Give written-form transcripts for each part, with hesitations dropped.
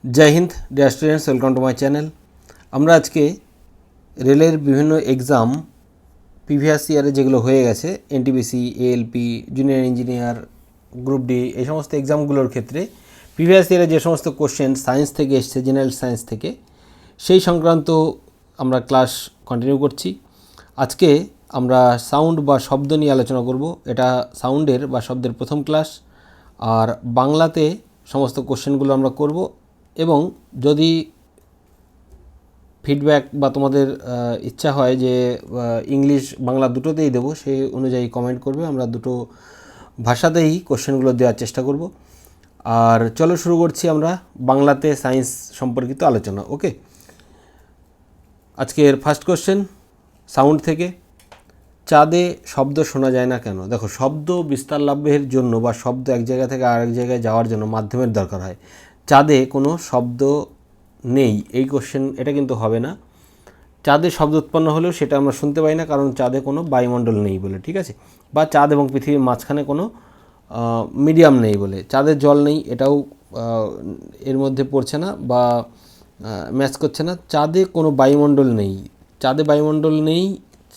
जय Hind dear students, welcome to my channel. আমরা আজকে রেলের বিভিন্ন এক্সাম প্রিভিয়াস ইয়ারে যেগুলো হয়ে গেছে NTPC, ALP, junior engineer, group D, এই সমস্ত এক্সামগুলোর ক্ষেত্রে প্রিভিয়াস ইয়ারে যে সমস্ত কোশ্চেন সায়েন্স থেকে এসছে, জেনারেল সায়েন্স থেকে, সেই সংক্রান্ত আমরা ক্লাস কন্টিনিউ করছি। আজকে আমরা সাউন্ড বা শব্দ নিয়ে আলোচনা করব। এটা সাউন্ডের বা শব্দের প্রথম ক্লাস, আর বাংলাতে সমস্ত কোশ্চেনগুলো আমরা করব। এবং যদি ফিডব্যাক বা তোমাদের ইচ্ছা হয় যে ইংলিশ বাংলা দুটোতেই দেবো, সেই অনুযায়ী কমেন্ট করবে। আমরা দুটো ভাষাতেই কোশ্চেনগুলো দেওয়ার চেষ্টা করব। আর চলো শুরু করছি আমরা বাংলাতে সায়েন্স সম্পর্কিত আলোচনা। ওকে, আজকের ফার্স্ট কোশ্চেন সাউন্ড থেকে। চাঁদে শব্দ শোনা যায় না কেন? দেখো, শব্দ বিস্তার লাভের জন্য বা শব্দ এক জায়গা থেকে আরেক জায়গায় যাওয়ার জন্য মাধ্যমের দরকার হয়। চাঁদে কোনো শব্দ নেই, এই কোশ্চেন এটা কিন্তু হবে না। চাঁদে শব্দ উৎপন্ন হলেও সেটা আমরা শুনতে পাই না, কারণ চাঁদে কোনো বায়ুমণ্ডল নেই বলে, ঠিক আছে? বা চাঁদ এবং পৃথিবীর মাঝখানে কোনো মিডিয়াম নেই বলে। চাঁদের জল নেই, এটাও এর মধ্যে পড়ছে না বা ম্যাচ করছে না। চাঁদে কোনো বায়ুমণ্ডল নেই, চাঁদে বায়ুমণ্ডল নেই,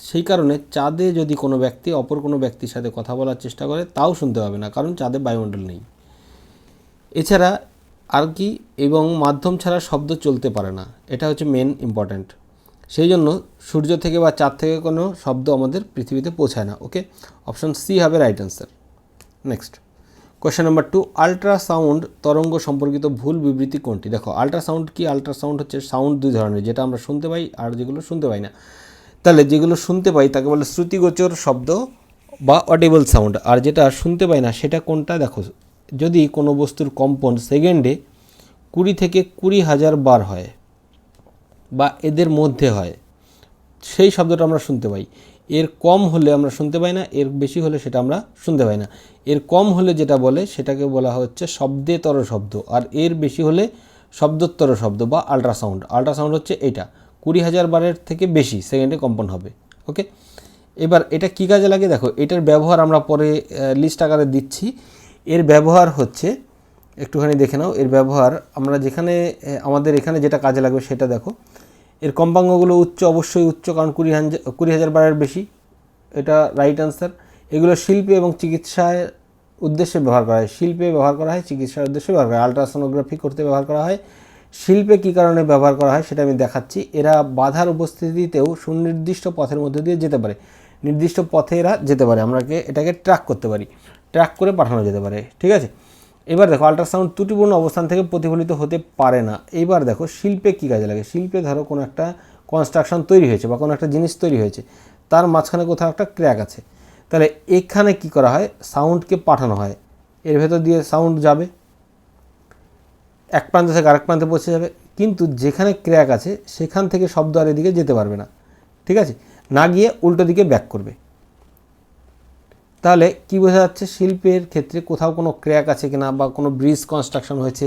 সেই কারণে চাঁদে যদি কোনো ব্যক্তি অপর কোনো ব্যক্তির সাথে কথা বলার চেষ্টা করে তাও শুনতে পাবে না, কারণ চাঁদে বায়ুমণ্ডল নেই। এছাড়া আর কি, এবং মাধ্যম ছাড়া শব্দ চলতে পারে না, এটা হচ্ছে মেন ইম্পর্ট্যান্ট। সেই জন্য সূর্য থেকে বা চাঁদ থেকে কোনো শব্দ আমাদের পৃথিবীতে পৌঁছায় না। ওকে, অপশন সি হবে right answer. Next question number 2, ultrasound তরঙ্গ সম্পর্কিত ভুল বিবৃতি কোনটি? দেখো, আল্ট্রাসাউন্ড কি? আল্ট্রাসাউন্ড হচ্ছে সাউন্ড দুই ধরনের, যেটা আমরা শুনতে পাই আর যেগুলো শুনতে পাই না। তাহলে যেগুলো শুনতে পাই তাকে বলে শ্রুতিগোচর শব্দ বা অডিবল সাউন্ড, আর যেটা শুনতে পাই না সেটা কোনটা? দেখো, যদি কোনো বস্তুর কম্পন সেকেন্ডে 20 থেকে 20,000 বার হয় বা এদের মধ্যে হয়, সেই শব্দটা আমরা শুনতে পাই। এর কম হলে আমরা শুনতে পাই না, এর বেশি হলে সেটা আমরা শুনতে পাই না। এর কম হলে যেটা বলে সেটাকে বলা হচ্ছে শব্দেতর শব্দ, আর এর বেশি হলে শব্দোত্তর শব্দ বা আল্ট্রাসাউন্ড। আল্ট্রাসাউন্ড হচ্ছে এটা 20,000 বারের থেকে বেশি সেকেন্ডে কম্পন হবে। ওকে, এবার এটা কী কাজে লাগে? দেখো, এটার ব্যবহার আমরা পরে লিস্ট আকারে দিচ্ছি। এর ব্যবহার হচ্ছে, একটুখানি দেখে নাও এর ব্যবহার। আমরা যেখানে আমাদের এখানে যেটা কাজে লাগবে সেটা দেখো। এর কম্পাঙ্কগুলো উচ্চ, অবশ্যই উচ্চ, কারণ 20,000 বারের বেশি, এটা রাইট অ্যান্সার। এগুলো শিল্পে এবং চিকিৎসার উদ্দেশ্যে ব্যবহার করা হয়। শিল্পে ব্যবহার করা হয়, চিকিৎসার উদ্দেশ্যে ব্যবহার করা হয়। আলট্রাসোনোগ্রাফি করতে ব্যবহার করা হয়। শিল্পে কী কারণে ব্যবহার করা হয় সেটা আমি দেখাচ্ছি। এরা বাধার উপস্থিতিতেও সুনির্দিষ্ট পথের মধ্যে দিয়ে যেতে পারে, নির্দিষ্ট পথে এরা যেতে পারে। আমরা এটাকে ট্র্যাক করতে পারি, ট্র্যাক করে পাঠানো যেতে পারে, ঠিক আছে? এবার দেখো, আল্ট্রাসাউন্ড ত্রুটিপূর্ণ অবস্থান থেকে প্রতিফলিত হতে পারে না। এইবার দেখো, শিল্পে কী কাজে লাগে? শিল্পে ধরো কোনো একটা কনস্ট্রাকশন তৈরি হয়েছে বা কোনো একটা জিনিস তৈরি হয়েছে, তার মাঝখানে কোথাও একটা ক্র্যাক আছে, তাহলে এখানে কি করা হয়? সাউন্ডকে পাঠানো হয়, এর ভেতর দিয়ে সাউন্ড যাবে, এক প্রান্ত থেকে আরেক প্রান্তে পৌঁছে যাবে, কিন্তু যেখানে ক্র্যাক আছে সেখান থেকে শব্দ আর এদিকে যেতে পারবে না, ঠিক আছে? না গিয়ে উল্টো দিকে ব্যাক করবে। তাহলে কি বোঝা যাচ্ছে? শিল্পের ক্ষেত্রে কোথাও কোনো ক্র্যাক আছে কিনা বা কোনো ব্রিজ কনস্ট্রাকশন হয়েছে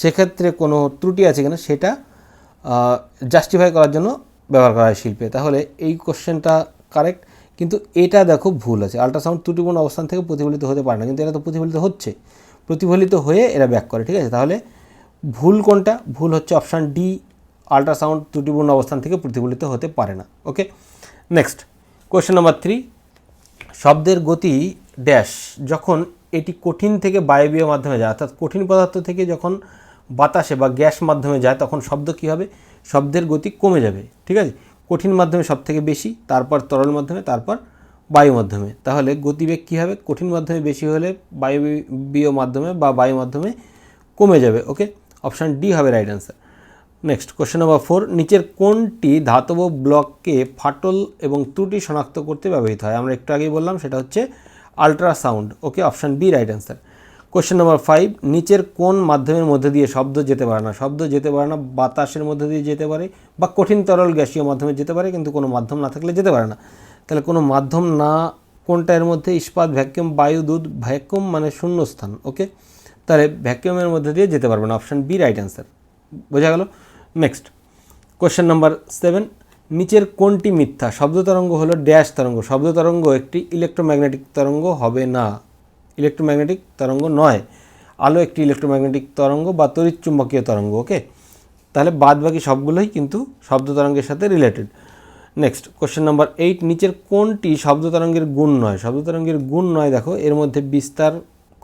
সেক্ষেত্রে কোনো ত্রুটি আছে কিনা সেটা জাস্টিফাই করার জন্য ব্যবহার করা হয় শিল্পে। তাহলে এই কোশ্চেনটা কারেক্ট, কিন্তু এটা দেখো ভুল আছে। আল্ট্রাসাউন্ড ত্রুটিপূর্ণ অবস্থান থেকে প্রতিফলিত হতে পারে না, কিন্তু এটা তো প্রতিফলিত হচ্ছে, প্রতিফলিত হয়ে এরা ব্যাক করে, ঠিক আছে? তাহলে ভুল কোনটা? ভুল হচ্ছে অপশান ডি, আল্ট্রাসাউন্ড ত্রুটিপূর্ণ অবস্থান থেকে প্রতিফলিত হতে পারে না। ওকে, নেক্সট কোয়েশ্চেন নাম্বার 3, শব্দের গতি ড্যাশ যখন এটি কঠিন থেকে বায়বীয় মাধ্যমে যায়, অর্থাৎ কঠিন পদার্থ থেকে যখন বাতাসে বা গ্যাস মাধ্যমে যায় তখন শব্দ কী হবে? শব্দের গতি কমে যাবে, ঠিক আছে? কঠিন মাধ্যমে সব থেকে বেশি, তারপর তরল মাধ্যমে, তারপর বায়ু মাধ্যমে। তাহলে গতিবেগ কী হবে? কঠিন মাধ্যমে বেশি হলে বায়বীয় মাধ্যমে বা বায়ু মাধ্যমে কমে যাবে। ওকে, অপশান ডি হবে right answer. Next question number 4, নিচের কোনটি ধাতব ব্লককে ফাটল এবং ত্রুটি শনাক্ত করতে ব্যবহৃত হয়? আমরা একটু আগেই বললাম, সেটা হচ্ছে ultrasound. Okay, option B right answer. Question number 5, নিচের কোন মাধ্যমের মধ্যে দিয়ে শব্দ যেতে পারে না? শব্দ যেতে পারে না বাতাসের মধ্যে দিয়ে যেতে পারে বা কঠিন তরল গ্যাসীয় মাধ্যমে যেতে পারে, কিন্তু কোনো মাধ্যম না থাকলে যেতে পারে না। তাহলে কোনো মাধ্যম না কোনটা এর মধ্যে? ইস্পাত, ভ্যাকুয়াম, বায়ু, দুধ। ভ্যাকুয়াম মানে শূন্যস্থান। ওকে, তাহলে ভ্যাকুয়ামের মধ্যে দিয়ে যেতে পারবে না, অপশান বি রাইট অ্যান্সার। বোঝা গেল? নেক্সট কোশ্চেন নাম্বার 7, নিচের কোনটি মিথ্যা? শব্দ তরঙ্গ হলো ড্যাশ তরঙ্গ। শব্দ তরঙ্গ একটি ইলেকট্রোম্যাগনেটিক তরঙ্গ হবে না, ইলেকট্রোম্যাগনেটিক তরঙ্গ নয়। আলো একটি ইলেকট্রোম্যাগনেটিক তরঙ্গ বা তড়িৎচুম্বকীয় তরঙ্গ। ওকে, তাহলে বাদ বাকি সবগুলোই কিন্তু শব্দ তরঙ্গের সাথে রিলেটেড। নেক্সট কোশ্চেন নাম্বার 8, নিচের কোনটি শব্দ তরঙ্গের গুণ নয়? শব্দ তরঙ্গের গুণ নয়, দেখো এর মধ্যে বিস্তার,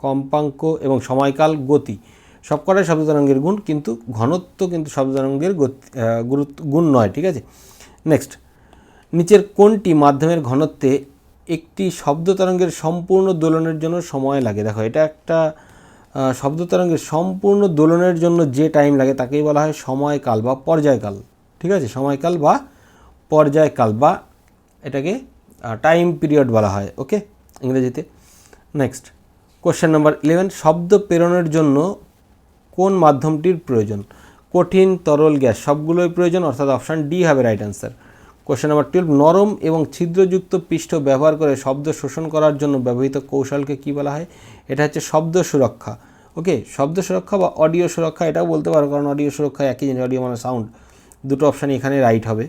কম্পাঙ্ক এবং সময়কাল, গতি সবকটাই শব্দ তরঙ্গের গুণ, কিন্তু ঘনত্ব কিন্তু শব্দ তরঙ্গের গুণ নয়। ঠিক আছে, নেক্সট, নিচের কোনটি মাধ্যমের ঘনত্বে একটি শব্দ তরঙ্গের সম্পূর্ণ দোলনের জন্য সময় লাগে? দেখো এটা একটা শব্দ তরঙ্গের সম্পূর্ণ দোলনের জন্য যে টাইম লাগে তাকেই বলা হয় সময়কাল বা পর্যায়কাল। ঠিক আছে, সময়কাল বা পর্যায়কাল বা এটাকে টাইম পিরিয়ড বলা হয়। ওকে, ইংরেজিতে। নেক্সট কোশ্চেন নাম্বার 11, শব্দ প্রেরণের জন্য কোন মাধ্যমটির প্রয়োজন? কঠিন, তরল, গ্যাস সবগুলোই প্রয়োজন, অর্থাৎ অপশান ডি হবে রাইট অ্যান্সার। কোশ্চেন নাম্বার 12, নরম এবং ছিদ্রযুক্ত পৃষ্ঠ ব্যবহার করে শব্দ শোষণ করার জন্য ব্যবহৃত কৌশলকে কী বলা হয়? এটা হচ্ছে শব্দ সুরক্ষা। ওকে, শব্দ সুরক্ষা বা অডিও সুরক্ষা এটাও বলতে পারো, কারণ অডিও সুরক্ষা একই জিনিস, অডিও মানে সাউন্ড, দুটো অপশানই এখানে রাইট হবে।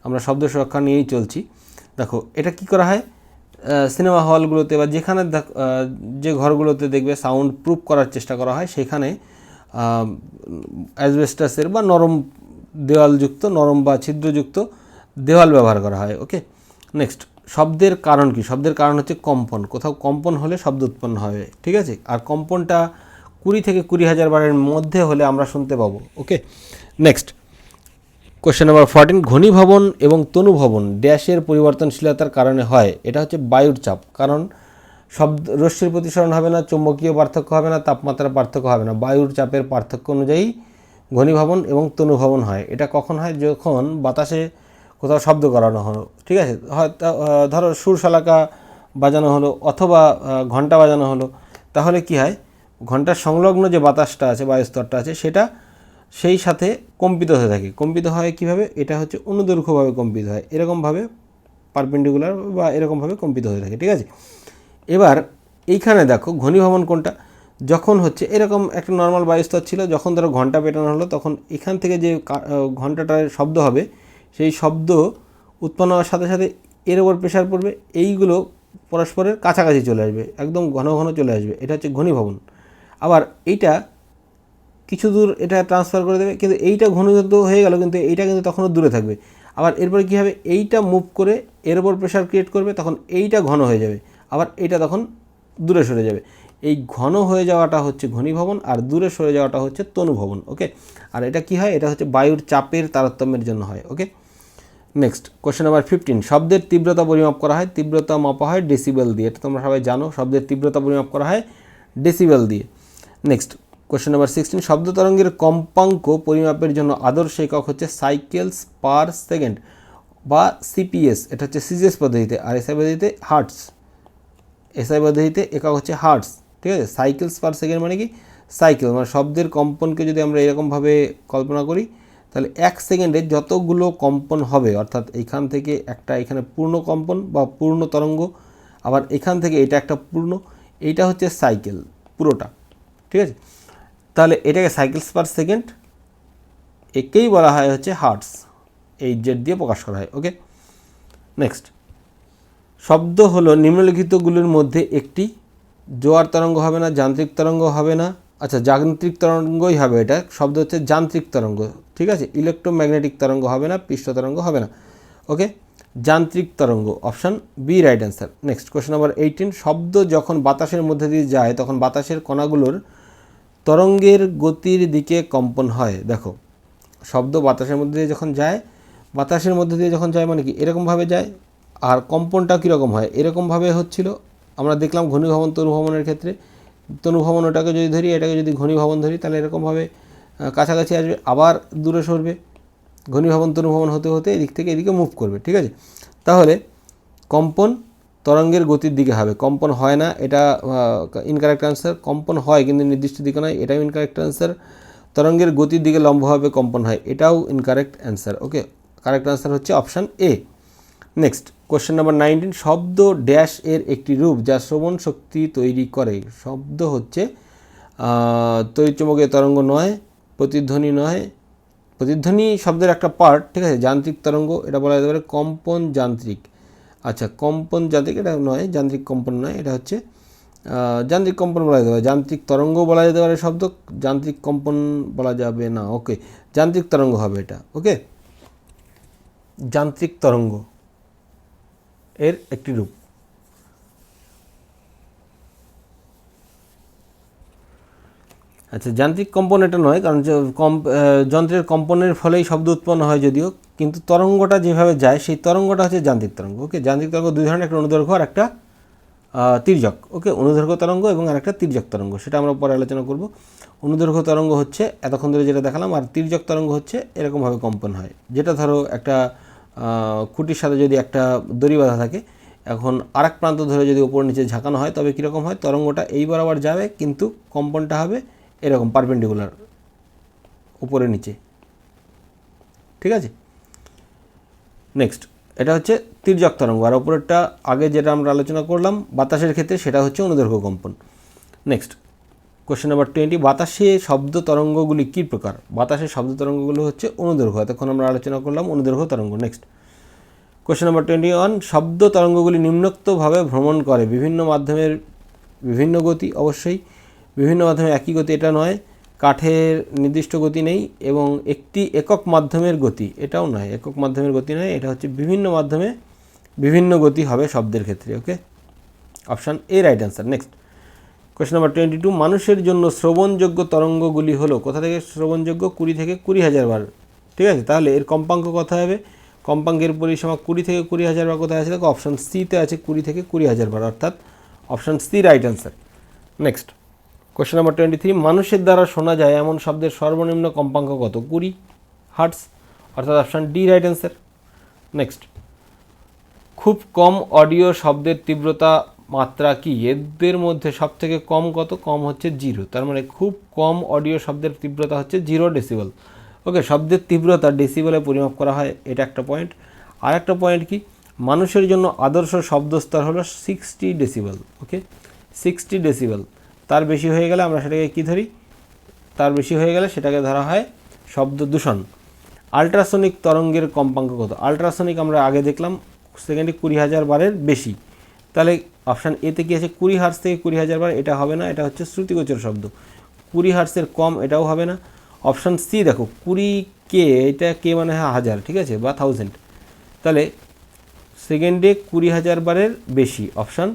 আমরা শব্দ সুরক্ষা নিয়েই চলছি। দেখো এটা কি করা হয় সিনেমা হলগুলোতে বা যেখানে যে ঘরগুলোতে দেখবে সাউন্ড প্রুফ করার চেষ্টা করা হয়, সেখানে অ্যাসবেস্টাসের বা নরম দেওয়ালযুক্ত, নরম বা ছিদ্রযুক্ত দেওয়াল ব্যবহার করা হয়। ওকে, নেক্সট, শব্দের কারণ কি? শব্দের কারণ হচ্ছে কম্পন। কোথাও কম্পন হলে শব্দ উৎপন্ন হবে। ঠিক আছে, আর কম্পনটা 20 থেকে 20,000 বারের মধ্যে হলে আমরা শুনতে পাবো। ওকে, নেক্সট কোশ্চেন নাম্বার 14, ঘনীভবন এবং তনুভবন ড্যাশের পরিবর্তনশীলতার কারণে হয়? এটা হচ্ছে বায়ুর চাপ, কারণ শব্দ রশ্মির প্রতিসরণ হবে না, চৌম্বকীয় পার্থক্য হবে না, তাপমাত্রার পার্থক্য হবে না, বায়ুর চাপের পার্থক্য অনুযায়ী ঘনীভবন এবং তনুভবন হয়। এটা কখন হয়? যখন বাতাসে কোথাও শব্দ করানো হলো। ঠিক আছে, হয়তো ধরো সুরশালাকা বাজানো হলো অথবা ঘন্টা বাজানো হলো, তাহলে কি হয়, ঘন্টার সংলগ্ন যে বাতাসটা আছে, বায়ুস্তরটা আছে, সেটা সেই সাথে কম্পিত হয়ে থাকে। কম্পিত হয় কীভাবে? এটা হচ্ছে অনুদৈর্ঘ্যভাবে কম্পিত হয়, এরকমভাবে পারপেন্ডিকুলার বা এরকমভাবে কম্পিত হয়ে থাকে। ঠিক আছে, এবার এইখানে দেখো ঘনীভবন কোনটা? যখন হচ্ছে এরকম একটা নর্মাল বায়ুস্তর ছিল, যখন ধরো ঘন্টা পেটানো হলো, তখন এখান থেকে যে ঘন্টাটার শব্দ হবে, সেই শব্দ উৎপন্ন হওয়ার সাথে সাথে এর ওপর প্রেশার পড়বে, এইগুলো পরস্পরের কাছাকাছি চলে আসবে, একদম ঘন ঘন চলে আসবে। এটা হচ্ছে ঘনীভবন। আবার এইটা কিছু দূর এটা ট্রান্সফার করে দেবে, কিন্তু এইটা ঘনীভূত হয়ে গেল, কিন্তু এইটা কিন্তু তখনও দূরে থাকবে। আবার এরপরে কী হবে, এইটা মুভ করে এর ওপর প্রেশার ক্রিয়েট করবে, তখন এইটা ঘন হয়ে যাবে, আবার এইটা তখন দূরে সরে যাবে। এই ঘন হয়ে যাওয়াটা হচ্ছে ঘনীভবন, আর দূরে সরে যাওয়াটা হচ্ছে তনুভবন। ওকে, আর এটা কি হয়? এটা হচ্ছে বায়ুর চাপের তারতম্যের জন্য হয়। ওকে, নেক্সট কোশ্চেন নাম্বার 15, শব্দের তীব্রতা পরিমাপ করা হয়? তীব্রতা মাপা হয় ডেসিবেল দিয়ে, এটা তোমরা সবাই জানো, শব্দের তীব্রতা পরিমাপ করা হয় ডেসিবেল দিয়ে। নেক্সট কোশ্চেন নাম্বার 16, শব্দ তরঙ্গের কম্পাঙ্ক পরিমাপের জন্য আদর্শ একক হচ্ছে সাইকেলস পার সেকেন্ড বা সিপিএস, এটা হচ্ছে সিজিএস পদ্ধতিতে, আর এসআই পদ্ধতিতে হার্টস। এসআই পদ্ধতিতে একক হচ্ছে হার্টস। ঠিক আছে, সাইকেলস পার সেকেন্ড মানে কি? সাইকেল মানে শব্দের কম্পনকে যদি আমরা এরকমভাবে কল্পনা করি, তাহলে 1 সেকেন্ডে যতগুলো কম্পন হবে, অর্থাৎ এইখান থেকে একটা এখানে পূর্ণ কম্পন বা পূর্ণ তরঙ্গ, আবার এখান থেকে এটা একটা পূর্ণ, এইটা হচ্ছে সাইকেল পুরোটা। ঠিক আছে, তাহলে এটাকে সাইকেলস পার সেকেন্ড, একেই বলা হয় হচ্ছে হার্টস, এই জেড দিয়ে প্রকাশ করা হয়। ওকে, নেক্সট, শব্দ হলো নিম্নলিখিতগুলোর মধ্যে একটি। জোয়ার তরঙ্গ হবে না, যান্ত্রিক তরঙ্গ হবে না, আচ্ছা যান্ত্রিক তরঙ্গই হবে, এটা শব্দ হচ্ছে যান্ত্রিক তরঙ্গ। ঠিক আছে, ইলেকট্রোম্যাগনেটিক তরঙ্গ হবে না, পৃষ্ঠ তরঙ্গ হবে না। ওকে, যান্ত্রিক তরঙ্গ, option B right answer. Next question number 18, শব্দ যখন বাতাসের মধ্যে দিয়ে যায় তখন বাতাসের কণাগুলোর তরঙ্গের গতির দিকে কম্পন হয়। দেখো শব্দ বাতাসের মধ্যে দিয়ে যখন যায়, বাতাসের মধ্যে দিয়ে যখন যায় মানে কি এরকমভাবে যায়, আর কম্পনটা কীরকম হয়? এরকমভাবে হচ্ছিল, আমরা দেখলাম ঘনীভবন তনুভবনের ক্ষেত্রে। তনুভবন ওটাকে যদি ধরি, এটাকে যদি ঘনীভবন ধরি, তাহলে এরকমভাবে কাছাকাছি আসবে, আবার দূরে সরবে, ঘনীভবন তনুভবন হতে হতে এদিক থেকে এদিকে মুভ করবে। ঠিক আছে, তাহলে কম্পন তরঙ্গের গতির দিকে হবে, কম্পন হয় না, এটা ইনকারেক্ট অ্যান্সার। কম্পন হয় কিন্তু নির্দিষ্ট দিকে নয়, এটাও ইনকারেক্ট অ্যান্সার। তরঙ্গের গতির দিকে লম্বভাবে কম্পন হয়, এটাও ইনকারেক্ট অ্যান্সার। ওকে, কারেক্ট অ্যান্সার হচ্ছে option A. Next question number 19, শব্দ ড্যাশ এর একটি রূপ যা শ্রবণ শক্তি তৈরি করে। শব্দ হচ্ছে তড়িৎচুম্বকীয় তরঙ্গ নয়, প্রতিধ্বনি নয়, প্রতিধ্বনি শব্দের একটা পার্ট। ঠিক আছে, যান্ত্রিক তরঙ্গ, এটা বলা যেতে পারে কম্পন যান্ত্রিক। আচ্ছা, কম্পন যান্ত্রিক এটা নয়, যান্ত্রিক কম্পন নয়, এটা হচ্ছে যান্ত্রিক কম্পন বলা যেতে পারে, যান্ত্রিক তরঙ্গ বলা যেতে পারে শব্দ, যান্ত্রিক কম্পন বলা যাবে না। ওকে, যান্ত্রিক তরঙ্গ হবে এটা। ওকে, যান্ত্রিক তরঙ্গ এর একটি রূপ। আচ্ছা, যান্ত্রিক কম্পন এটা নয়, কারণ যন্ত্রের কম্পনের ফলেই শব্দ উৎপন্ন হয় যদিও, কিন্তু তরঙ্গটা যেভাবে যায় সেই তরঙ্গটা হচ্ছে যান্ত্রিক তরঙ্গ। ওকে, যান্ত্রিক তরঙ্গ দুই ধরনের, একটা অনুদৈর্ঘ্য আর একটা তির্যক। ওকে, অনুদৈর্ঘ্য তরঙ্গ এবং আরেকটা তির্যক তরঙ্গ, সেটা আমরা পরে আলোচনা করব। অনুদৈর্ঘ্য তরঙ্গ হচ্ছে এতক্ষণ ধরে যেটা দেখালাম, আর তির্যক তরঙ্গ হচ্ছে এরকমভাবে কম্পন হয়, যেটা ধরো একটা খুঁটির সাথে যদি একটা দড়ি বাঁধা থাকে, এখন আরেক প্রান্ত ধরে যদি ওপর নিচে ঝাঁকানো হয় তবে কীরকম হয়, তরঙ্গটা এই বরাবর যাবে কিন্তু কম্পনটা হবে এরকম পারপেন্ডিকুলার, উপরে নিচে। ঠিক আছে, নেক্সট, এটা হচ্ছে তির্যক তরঙ্গ। আর ওপরেরটা আগে যেটা আমরা আলোচনা করলাম বাতাসের ক্ষেত্রে, সেটা হচ্ছে অনুদৈর্ঘ্য কম্পন। নেক্সট, কোশ্চেন নাম্বার 20, বাতাসে শব্দ তরঙ্গগুলি কী প্রকার? বাতাসের শব্দ তরঙ্গগুলো হচ্ছে অনুদৈর্ঘ্য। এতক্ষণ আমরা আলোচনা করলাম অনুদৈর্ঘ্য তরঙ্গ। নেক্সট, কোশ্চেন নাম্বার 21, শব্দ তরঙ্গগুলি নিম্নোক্তভাবে ভ্রমণ করে বিভিন্ন মাধ্যমের বিভিন্ন গতি। অবশ্যই বিভিন্ন মাধ্যমে একই গতি এটা নয়, কাঠের নির্দিষ্ট গতি নেই, এবং একটি একক মাধ্যমের গতি এটাও নয়, একক মাধ্যমের গতি নয়, এটা হচ্ছে বিভিন্ন মাধ্যমে বিভিন্ন গতি হবে শব্দের ক্ষেত্রে। Okay, option A right answer. Next, question number 22, মানুষের জন্য শ্রবণযোগ্য তরঙ্গগুলি হলো, কোথা থেকে শ্রবণযোগ্য? 20 থেকে 20,000 বার। ঠিক আছে, তাহলে এর কম্পাঙ্ক কত হবে? কম্পাঙ্কের পরিসীমা 20 থেকে 20,000 বার। কোথায় আছে দেখো, অপশান সিতে আছে 20 থেকে 20,000 বার, অর্থাৎ option C right answer. Next, question number 23, মানুষের দ্বারা শোনা যায় এমন শব্দের সর্বনিম্ন কম্পাঙ্ক কত? 20 হার্টস, অর্থাৎ option D right answer. Next, খুব কম অডিও শব্দের তীব্রতা মাত্রা কি? এদের মধ্যে সবথেকে কম কত? কম হচ্ছে 0, তার মানে খুব কম অডিও শব্দের তীব্রতা হচ্ছে 0 ডেসিবেল। ওকে, শব্দের তীব্রতা ডেসিবেলে পরিমাপ করা হয়, এটা একটা পয়েন্ট। আর একটা পয়েন্ট কি, মানুষের জন্য আদর্শ শব্দস্তর হলো 60 ডেসিবেল। ওকে, 60 ডেসিবেল, তার বেশি হয়ে গেলে আমরা সেটাকে কী ধরি? তার বেশি হয়ে গেলে সেটাকে ধরা হয় শব্দ দূষণ। আল্ট্রাসনিক তরঙ্গের কম্পাঙ্ক কত? আল্ট্রাসনিক আমরা আগে দেখলাম সেকেন্ডে 20,000 বারের বেশি, তাহলে অপশান এতে কি আছে? 20 হার্টস থেকে 20,000 বার, এটা হবে না, এটা হচ্ছে শ্রুতিগোচর শব্দ। 20 হার্টসের কম, এটাও হবে না। অপশান সি দেখো, 20K, এটা কে মানে হয় 1000, ঠিক আছে, বা 1000, তাহলে সেকেন্ডে 20,000 বারের বেশি, অপশান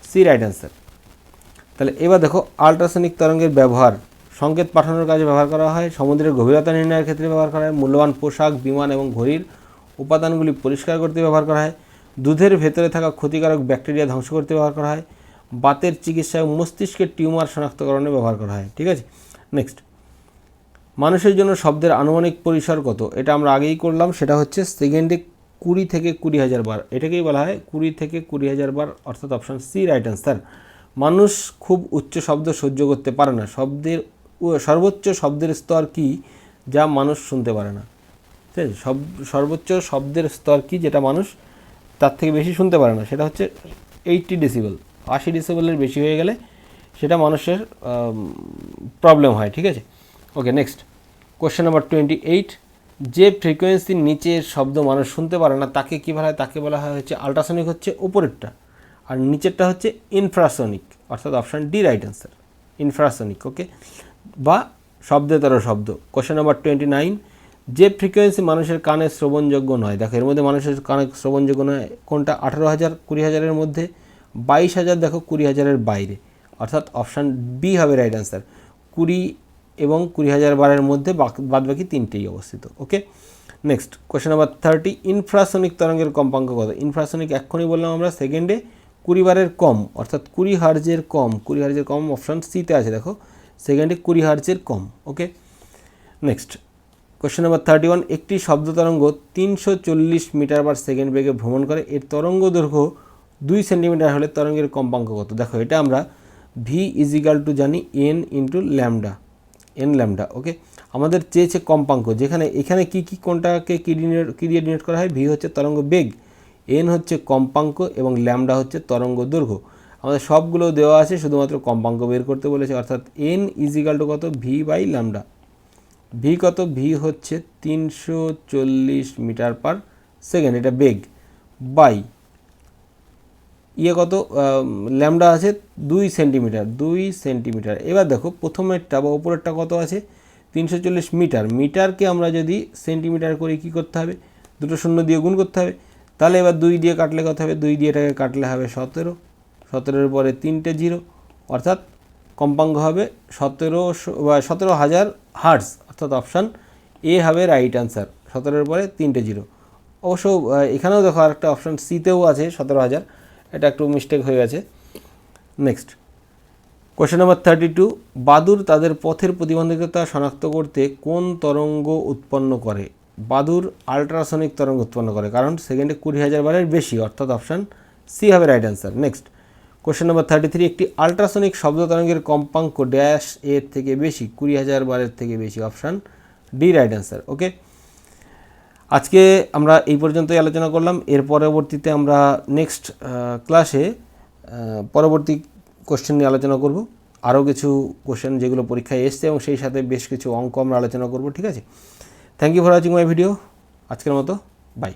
সি রাইট অ্যান্সার। তাহলে এবার দেখো, আল্ট্রাসনিক তরঙ্গের ব্যবহার সংকেত পাঠানোর কাজে ব্যবহার করা হয়, সমুদ্রের গভীরতা নির্ণয়ের ক্ষেত্রে ব্যবহার করা হয়, মূল্যবান পোশাক, বিমান এবং ঘড়ির উপাদানগুলি পরিষ্কার করতে ব্যবহার করা হয়, দুধের ভেতরে থাকা ক্ষতিকারক ব্যাকটেরিয়া ধ্বংস করতে ব্যবহার করা হয়, বাতের চিকিৎসা এবং মস্তিষ্কের টিউমার শনাক্তকরণে ব্যবহার করা হয়। ঠিক আছে, নেক্সট, মানুষের জন্য শব্দের আনুমানিক পরিসর কত? এটা আমরা আগেই করলাম, সেটা হচ্ছে সেকেন্ডে 20 থেকে 20,000 বার, এটাকেই বলা হয় 20 থেকে 20,000 বার, অর্থাৎ অপশান সি রাইট অ্যান্সার। মানুষ খুব উচ্চ শব্দ সহ্য করতে পারে না, শব্দের সর্বোচ্চ শব্দের স্তর কি যা মানুষ শুনতে পারে না? ঠিক আছে, সর্বোচ্চ শব্দের স্তর কি যেটা মানুষ তার থেকে বেশি শুনতে পারে না? সেটা হচ্ছে 80 ডেসিবেল। 80 ডেসিবেলের বেশি হয়ে গেলে সেটা মানুষের প্রবলেম হয়। ঠিক আছে, ওকে, নেক্সট, কোশ্চেন নাম্বার 28, যে ফ্রিকোয়েন্সির নিচের শব্দ মানুষ শুনতে পারে না তাকে কী বলা হয়? তাকে বলা হয় হচ্ছে আল্ট্রাসনিক, হচ্ছে উপরেরটা, আর নিচেরটা হচ্ছে ইনফ্রাসনিক, অর্থাৎ option D right answer, infrasonic. Okay, বা শব্দেতর শব্দ। কোশ্চেন নাম্বার 29, যে ফ্রিকোয়েন্সি মানুষের কানে শ্রবণযোগ্য নয়, দেখো এর মধ্যে মানুষের কানে শ্রবণযোগ্য নয় কোনটা? 18,000 20,000-এর মধ্যে, 22,000 দেখো 20,000-এর বাইরে, অর্থাৎ অপশান বি হবে রাইট অ্যান্সার। 20 এবং 20,000 বারের মধ্যে বাদবাকি তিনটেই অবস্থিত। ওকে, নেক্সট, কোশ্চেন নাম্বার 30, ইনফ্রাসনিক তরঙ্গের কম্পাঙ্ক কত? ইনফ্রাসনিক এক্ষুনি বললাম আমরা, সেকেন্ডে 20 বারের কম, অর্থাৎ 20 হার্জের কম, 20 হার্জের কম, অপশান সিতে আছে দেখো, সেকেন্ডে 20 হার্জের কম। ওকে, নেক্সট, কোশ্চেন নাম্বার 31, একটি শব্দ তরঙ্গ 340 মিটার পার সেকেন্ড বেগে ভ্রমণ করে, এর তরঙ্গ দৈর্ঘ্য 2 সেন্টিমিটার হলে তরঙ্গের কম্পাঙ্ক কত? দেখো এটা আমরা ভি ইজিক্যাল টু জানি n into lambda, n lambda. Okay, আমাদের চেয়েছে কম্পাঙ্ক, যেখানে এখানে কি কোনটাকে কি দিয়ে ডিনোট করা হয়? ভি হচ্ছে তরঙ্গ বেগ, এন হচ্ছে কম্পাঙ্ক এবং ল্যামডা হচ্ছে তরঙ্গ দৈর্ঘ্য। আমাদের সবগুলো দেওয়া আছে, শুধুমাত্র কম্পাঙ্ক বের করতে বলেছে, অর্থাৎ এন ইজিক্যাল টু কত? V by lambda. ভি কত? ভি হচ্ছে 340 মিটার পার সেকেন্ড, এটা বেগ, বাই ইয়ে কত ল্যামডা আছে 2 সেন্টিমিটার। এবার দেখো প্রথমেরটা বা ওপরেরটা কত আছে 340 মিটার। মিটারকে আমরা যদি সেন্টিমিটার করে কী করতে হবে, দুটো শূন্য দিয়ে গুণ করতে হবে। তাহলে এবার 2 দিয়ে কাটলে কত হবে, 2 দিয়ে এটাকে কাটলে হবে 17, 17-এর পরে 3টে জিরো, অর্থাৎ কম্পাঙ্ক হবে 17,000 হার্টজ, অর্থাৎ অপশান এ হবে রাইট অ্যান্সার। 17-এর পরে 3টে জিরো। অবশ্য এখানেও দেখো আরেকটা অপশান সিতেও আছে 17,000, এটা একটু মিস্টেক হয়ে গেছে। নেক্সট কোয়েশ্চেন নাম্বার 32, বাদুড় তাদের পথের প্রতিবন্ধকতা শনাক্ত করতে কোন তরঙ্গ উৎপন্ন করে? বাদুড় আল্ট্রাসনিক তরঙ্গ উৎপন্ন করে, কারণ সেকেন্ডে 20,000 বারের বেশি, অর্থাৎ অপশান সি হবে right answer. Next question number 33, একটি আল্ট্রাসনিক শব্দ তরঙ্গের কম্পাঙ্ক ড্যাশ এর থেকে বেশি, 20,000 বারের থেকে বেশি, অপশান ডি রাইট অ্যান্সার। ওকে, আজকে আমরা এই পর্যন্তই আলোচনা করলাম। এর পরবর্তীতে আমরা নেক্সট ক্লাসে পরবর্তী কোশ্চেন নিয়ে আলোচনা করব, আরও কিছু কোশ্চেন যেগুলো পরীক্ষায় এসছে এবং সেই সাথে বেশ কিছু অঙ্ক আমরা আলোচনা করব। ঠিক আছে, thank you for watching my video. আজকের মতো বাই।